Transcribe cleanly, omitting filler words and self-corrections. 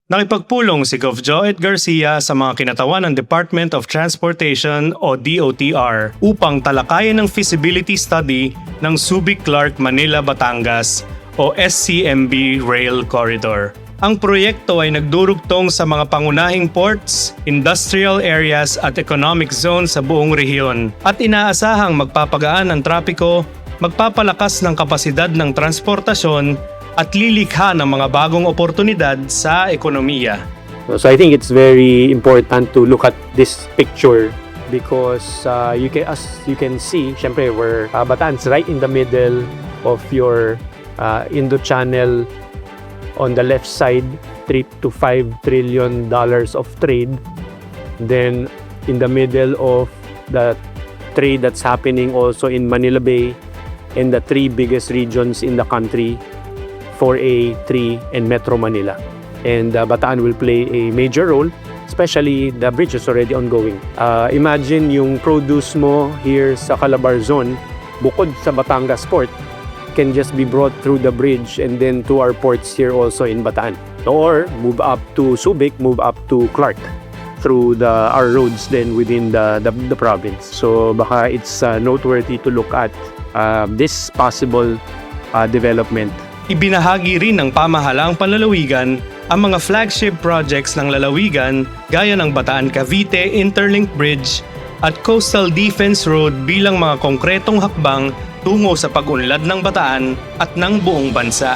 Nakipagpulong si Gov. Joet Garcia sa mga kinatawan ng Department of Transportation o DOTR upang talakayin ang feasibility study ng Subic-Clark-Manila-Batangas o SCMB Rail Corridor. Ang proyekto ay nagdurugtong sa mga pangunahing ports, industrial areas at economic zones sa buong rehiyon at inaasahang magpapagaan ang trapiko, magpapalakas ng kapasidad ng transportasyon at lilikha ng mga bagong oportunidad sa ekonomiya. So I think it's very important to look at this picture because as you can see, syempre Batan's right in the middle of your Indo-Channel. On the left side, $3 to $5 trillion of trade. Then in the middle of the trade that's happening also in Manila Bay and the three biggest regions in the country, 4A, 3, and Metro Manila. And Bataan will play a major role, especially the bridge is already ongoing. Imagine yung produce mo here sa Calabar Zone, bukod sa Batangas Port, can just be brought through the bridge and then to our ports here also in Bataan. Or move up to Subic, move up to Clark through our roads then within the province. So baka it's noteworthy to look at this possible development. Ibinahagi rin ng pamahalaang panlalawigan ang mga flagship projects ng lalawigan gaya ng Bataan-Cavite Interlink Bridge at Coastal Defense Road bilang mga konkretong hakbang tungo sa pag-unlad ng Bataan at ng buong bansa.